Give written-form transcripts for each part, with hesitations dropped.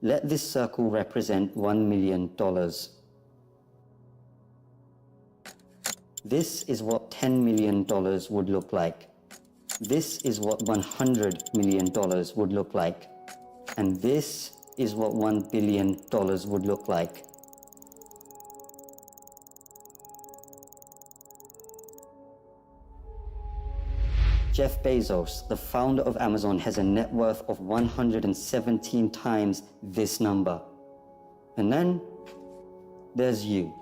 Let this circle represent $1 million. This is what $10 million would look like. This is what $100 million would look like. And this is what $1 billion would look like. Jeff Bezos, the founder of Amazon, has a net worth of 117 times this number. And then there's you.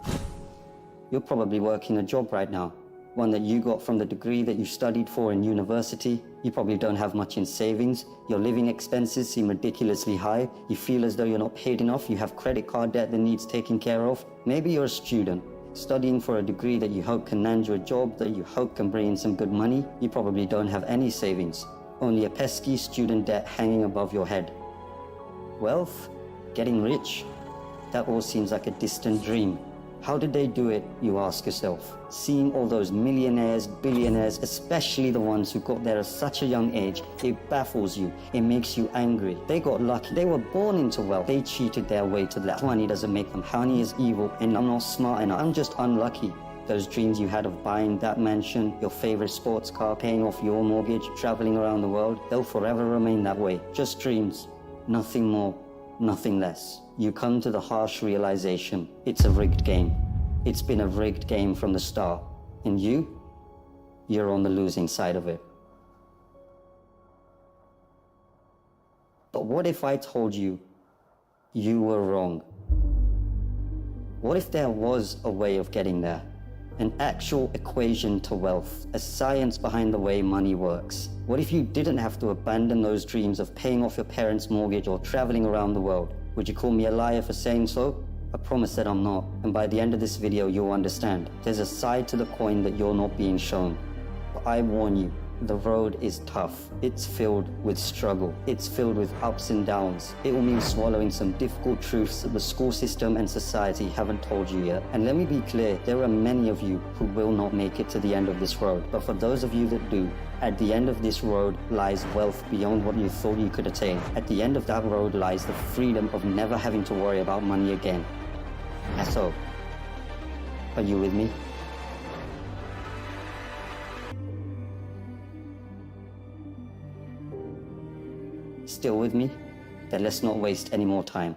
You're probably working a job right now, one that you got from the degree that you studied for in university. You probably don't have much in savings. Your living expenses seem ridiculously high. You feel as though you're not paid enough. You have credit card debt that needs taken care of. Maybe you're a student, studying for a degree that you hope can land you a job that you hope can bring in some good money. You probably don't have any savings, only a pesky student debt hanging above your head. Wealth, getting rich, that all seems like a distant dream. How did they do it, you ask yourself? Seeing all those millionaires, billionaires, especially the ones who got there at such a young age, it baffles you. It makes you angry. They got lucky. They were born into wealth. They cheated their way to that. Money doesn't make them. Money is evil, and I'm not smart enough. I'm just unlucky. Those dreams you had of buying that mansion, your favorite sports car, paying off your mortgage, traveling around the world, they'll forever remain that way. Just dreams. Nothing more, nothing less. You come to the harsh realization, it's a rigged game. It's been a rigged game from the start. And you're on the losing side of it. But what if I told you you were wrong? What if there was a way of getting there? An actual equation to wealth, a science behind the way money works. What if you didn't have to abandon those dreams of paying off your parents' mortgage or traveling around the world? Would you call me a liar for saying so? I promise that I'm not, and by the end of this video you'll understand. There's a side to the coin that you're not being shown. But I warn you, the road is tough. It's filled with struggle. It's filled with ups and downs. It will mean swallowing some difficult truths that the school system and society haven't told you yet. And let me be clear, there are many of you who will not make it to the end of this road. But for those of you that do, at the end of this road lies wealth beyond what you thought you could attain. At the end of that road lies the freedom of never having to worry about money again. And so, are you with me? Still with me? Then let's not waste any more time.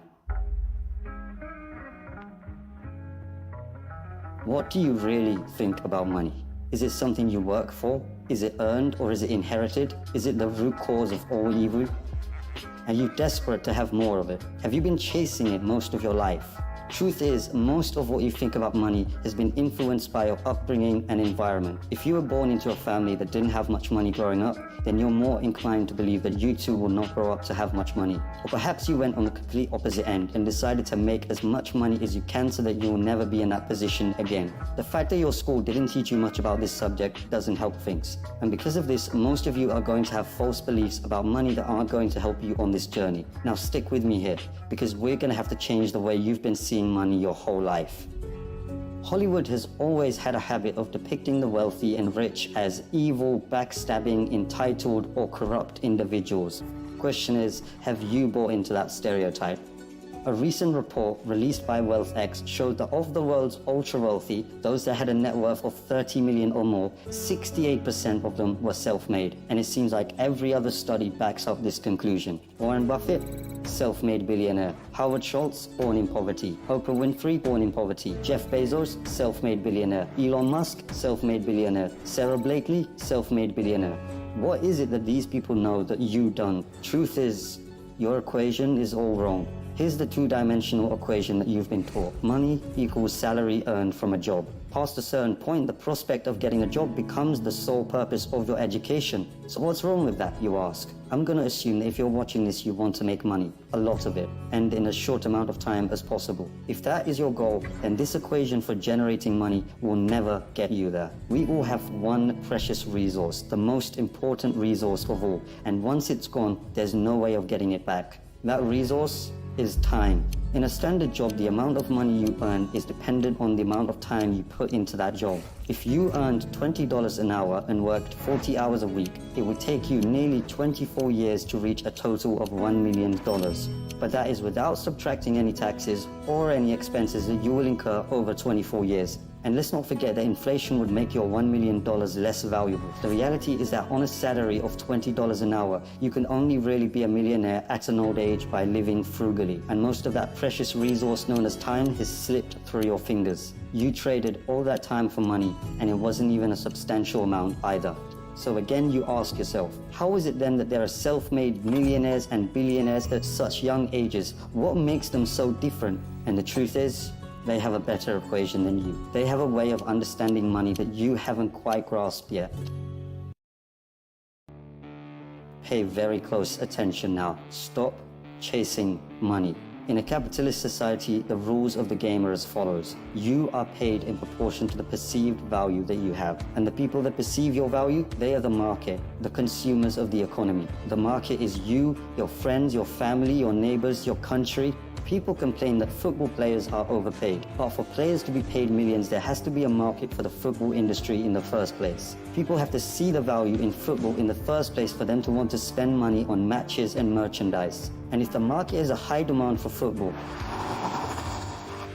What do you really think about money? Is it something you work for? Is it earned or is it inherited? Is it the root cause of all evil? Are you desperate to have more of it? Have you been chasing it most of your life? Truth is, most of what you think about money has been influenced by your upbringing and environment. If you were born into a family that didn't have much money growing up, then you're more inclined to believe that you too will not grow up to have much money. Or perhaps you went on the complete opposite end and decided to make as much money as you can so that you will never be in that position again. The fact that your school didn't teach you much about this subject doesn't help things. And because of this, most of you are going to have false beliefs about money that aren't going to help you on this journey. Now stick with me here, because we're going to have to change the way you've been seeing money your whole life. Hollywood has always had a habit of depicting the wealthy and rich as evil, backstabbing, entitled, or corrupt individuals. Question is, have you bought into that stereotype? A recent report released by WealthX showed that of the world's ultra-wealthy, those that had a net worth of 30 million or more, 68% of them were self-made. And it seems like every other study backs up this conclusion. Warren Buffett, self-made billionaire. Howard Schultz, born in poverty. Oprah Winfrey, born in poverty. Jeff Bezos, self-made billionaire. Elon Musk, self-made billionaire. Sarah Blakely, self-made billionaire. What is it that these people know that you don't? Truth is, your equation is all wrong. Here's the two-dimensional equation that you've been taught. Money equals salary earned from a job. Past a certain point, the prospect of getting a job becomes the sole purpose of your education. So what's wrong with that, you ask? I'm going to assume that if you're watching this, you want to make money, a lot of it, and in as short amount of time as possible. If that is your goal, then this equation for generating money will never get you there. We all have one precious resource, the most important resource of all, and once it's gone, there's no way of getting it back. That resource is time. In a standard job, the amount of money you earn is dependent on the amount of time you put into that job. If you earned $20 an hour and worked 40 hours a week, it would take you nearly 24 years to reach a total of $1 million. But that is without subtracting any taxes or any expenses that you will incur over 24 years. And let's not forget that inflation would make your $1 million less valuable. The reality is that on a salary of $20 an hour, you can only really be a millionaire at an old age by living frugally. And most of that precious resource known as time has slipped through your fingers. You traded all that time for money, and it wasn't even a substantial amount either. So again, you ask yourself, how is it then that there are self-made millionaires and billionaires at such young ages? What makes them so different? And the truth is, they have a better equation than you. They have a way of understanding money that you haven't quite grasped yet. Pay very close attention now. Stop chasing money. In a capitalist society, the rules of the game are as follows. You are paid in proportion to the perceived value that you have. And the people that perceive your value, they are the market, the consumers of the economy. The market is you, your friends, your family, your neighbors, your country. People complain that football players are overpaid, but for players to be paid millions, there has to be a market for the football industry in the first place. People have to see the value in football in the first place for them to want to spend money on matches and merchandise. And if the market has a high demand for football,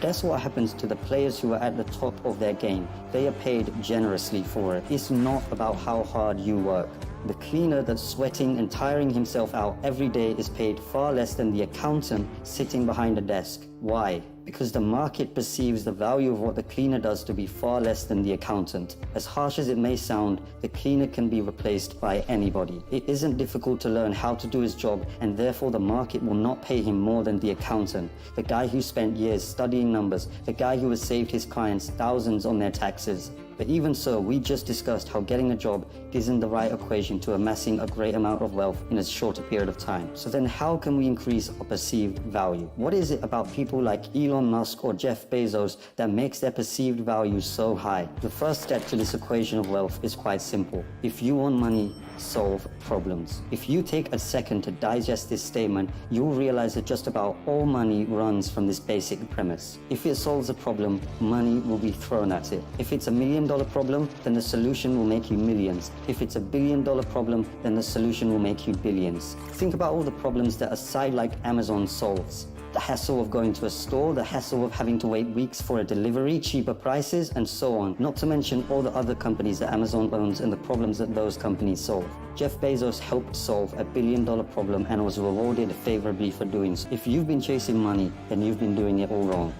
that's what happens to the players who are at the top of their game. They are paid generously for it. It's not about how hard you work. The cleaner that's sweating and tiring himself out every day is paid far less than the accountant sitting behind a desk. Why? Because the market perceives the value of what the cleaner does to be far less than the accountant. As harsh as it may sound, the cleaner can be replaced by anybody. It isn't difficult to learn how to do his job, and therefore the market will not pay him more than the accountant, the guy who spent years studying numbers, the guy who has saved his clients thousands on their taxes. But even so, we just discussed how getting a job isn't the right equation to amassing a great amount of wealth in a shorter period of time. So then how can we increase our perceived value? What is it about people like Elon Musk or Jeff Bezos that makes their perceived value so high? The first step to this equation of wealth is quite simple. If you want money, solve problems. If you take a second to digest this statement, you'll realize that just about all money runs from this basic premise. If it solves a problem, money will be thrown at it. If it's $1 million problem, then the solution will make you millions. If it's $1 billion problem, then the solution will make you billions. Think about all the problems that a site like Amazon solves. The hassle of going to a store, the hassle of having to wait weeks for a delivery, cheaper prices, and so on. Not to mention all the other companies that Amazon owns and the problems that those companies solve. Jeff Bezos helped solve a $1 billion problem and was rewarded favorably for doing so. If you've been chasing money, then you've been doing it all wrong.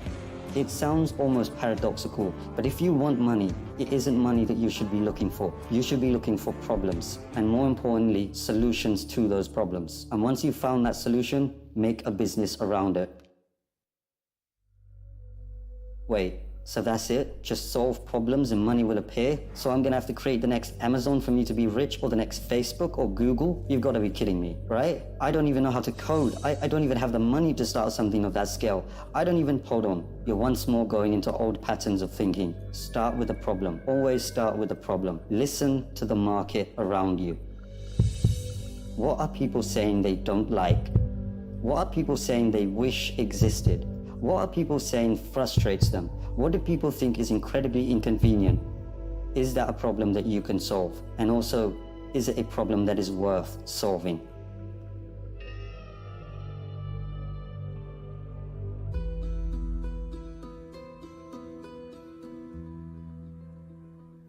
It sounds almost paradoxical, but if you want money, it isn't money that you should be looking for. You should be looking for problems, and more importantly, solutions to those problems. And once you've found that solution, make a business around it. Wait, so that's it? Just solve problems and money will appear? So I'm gonna have to create the next Amazon for me to be rich, or the next Facebook or Google? You've got to be kidding me, right? I don't even know how to code. I don't even have the money to start something of that scale. Hold on. You're once more going into old patterns of thinking. Start with a problem. Always start with a problem. Listen to the market around you. What are people saying they don't like? What are people saying they wish existed? What are people saying frustrates them? What do people think is incredibly inconvenient? Is that a problem that you can solve? And also, is it a problem that is worth solving?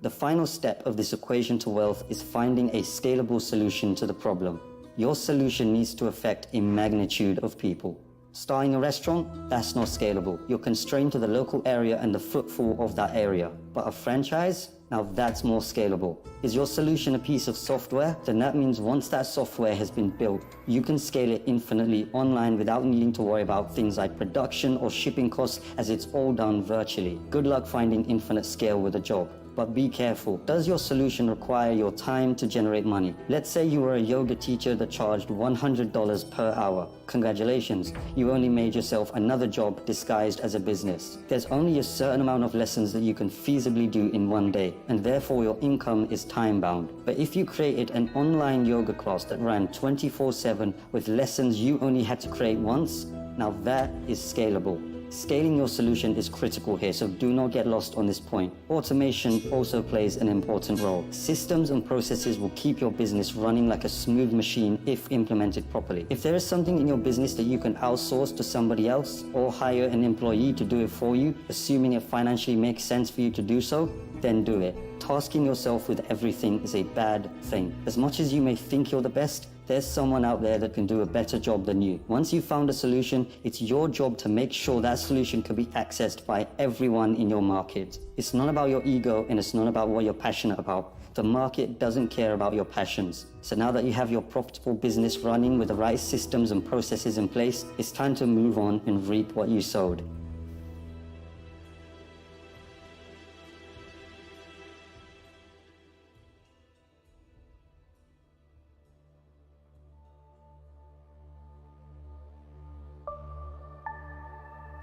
The final step of this equation to wealth is finding a scalable solution to the problem. Your solution needs to affect a magnitude of people. Starting a restaurant, that's not scalable. You're constrained to the local area and the footfall of that area. But a franchise? Now that's more scalable. Is your solution a piece of software? Then that means once that software has been built, you can scale it infinitely online without needing to worry about things like production or shipping costs, as it's all done virtually. Good luck finding infinite scale with a job. But be careful. Does your solution require your time to generate money? Let's say you were a yoga teacher that charged $100 per hour. Congratulations, you only made yourself another job disguised as a business. There's only a certain amount of lessons that you can feasibly do in one day, and therefore your income is time-bound. But if you created an online yoga class that ran 24/7 with lessons you only had to create once, Now that is scalable. Scaling your solution is critical here, so do not get lost on this point. Automation also plays an important role. Systems and processes will keep your business running like a smooth machine if implemented properly. If there is something in your business that you can outsource to somebody else or hire an employee to do it for you, assuming it financially makes sense for you to do so, then do it. Tasking yourself with everything is a bad thing. As much as you may think you're the best, there's someone out there that can do a better job than you. Once you've found a solution, it's your job to make sure that solution can be accessed by everyone in your market. It's not about your ego and it's not about what you're passionate about. The market doesn't care about your passions. So now that you have your profitable business running with the right systems and processes in place, it's time to move on and reap what you sowed.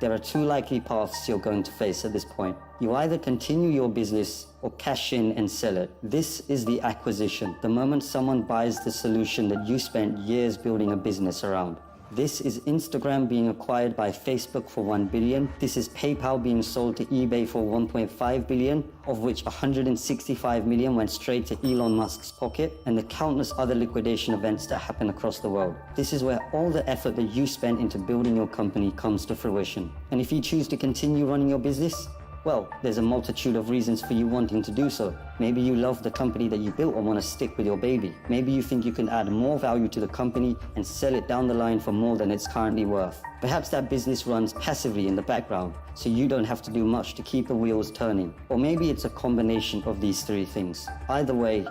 There are two likely paths you're going to face at this point. You either continue your business or cash in and sell it. This is the acquisition, the moment someone buys the solution that you spent years building a business around. This is Instagram being acquired by Facebook for $1 billion. This is PayPal being sold to eBay for $1.5 billion, of which $165 million went straight to Elon Musk's pocket, and the countless other liquidation events that happen across the world. This is where all the effort that you spent into building your company comes to fruition. And if you choose to continue running your business, well, there's a multitude of reasons for you wanting to do so. Maybe you love the company that you built and want to stick with your baby. Maybe you think you can add more value to the company and sell it down the line for more than it's currently worth. Perhaps that business runs passively in the background, so you don't have to do much to keep the wheels turning. Or maybe it's a combination of these three things. Either way,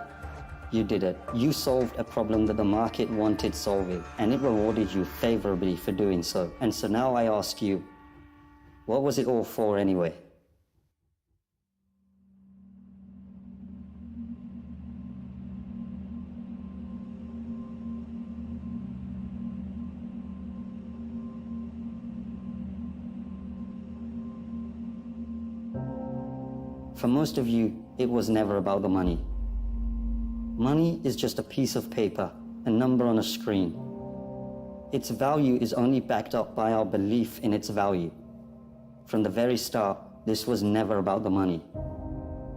you did it. You solved a problem that the market wanted solving, and it rewarded you favorably for doing so. And so now I ask you, what was it all for anyway? For most of you, it was never about the money. Money is just a piece of paper, a number on a screen. Its value is only backed up by our belief in its value. From the very start, this was never about the money.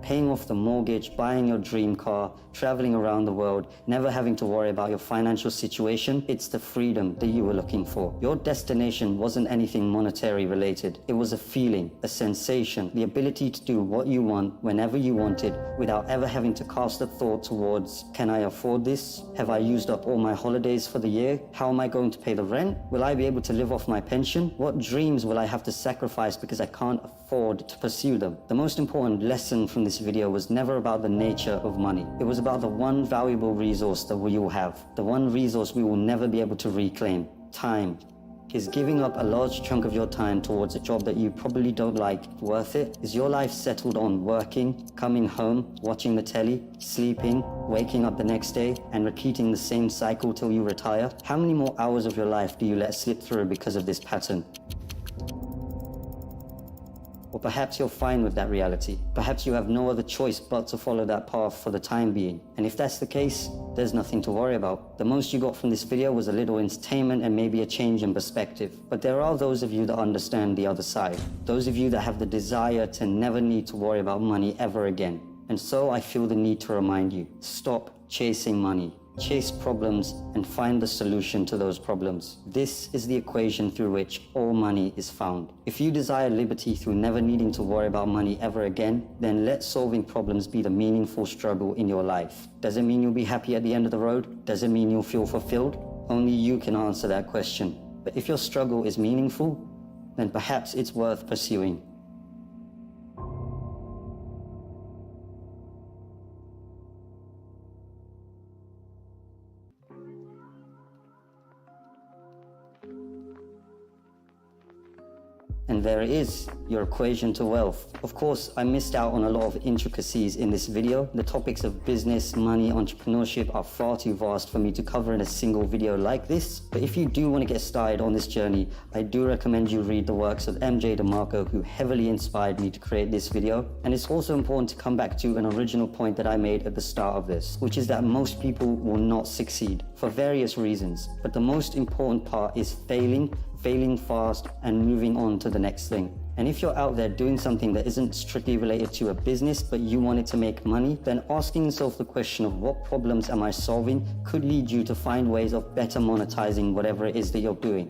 Paying off the mortgage, buying your dream car, traveling around the world, never having to worry about your financial situation, it's the freedom that you were looking for. Your destination wasn't anything monetary related. It was a feeling, a sensation, the ability to do what you want whenever you wanted without ever having to cast a thought towards, can I afford this? Have I used up all my holidays for the year? How am I going to pay the rent? Will I be able to live off my pension? What dreams will I have to sacrifice because I can't afford to pursue them? The most important lesson from this video was never about the nature of money. It was about the one valuable resource that we all have, the one resource we will never be able to reclaim: time. Is giving up a large chunk of your time towards a job that you probably don't like worth it? Is your life settled on working, coming home, watching the telly, sleeping, waking up the next day, and repeating the same cycle till you retire? How many more hours of your life do you let slip through because of this pattern? Or perhaps you're fine with that reality. Perhaps you have no other choice but to follow that path for the time being. And if that's the case, there's nothing to worry about. The most you got from this video was a little entertainment and maybe a change in perspective. But there are those of you that understand the other side. Those of you that have the desire to never need to worry about money ever again. And so I feel the need to remind you, stop chasing money. Chase problems and find the solution to those problems. This is the equation through which all money is found. If you desire liberty through never needing to worry about money ever again, then let solving problems be the meaningful struggle in your life. Does it mean you'll be happy at the end of the road? Does it mean you'll feel fulfilled? Only you can answer that question. But if your struggle is meaningful, then perhaps it's worth pursuing. And there it is, your equation to wealth. Of course, I missed out on a lot of intricacies in this video. The topics of business, money, entrepreneurship are far too vast for me to cover in a single video like this. But if you do want to get started on this journey, I do recommend you read the works of MJ DeMarco, who heavily inspired me to create this video. And it's also important to come back to an original point that I made at the start of this, which is that most people will not succeed for various reasons. But the most important part is failing failing fast, and moving on to the next thing. And if you're out there doing something that isn't strictly related to a business, but you want it to make money, then asking yourself the question of what problems am I solving could lead you to find ways of better monetizing whatever it is that you're doing.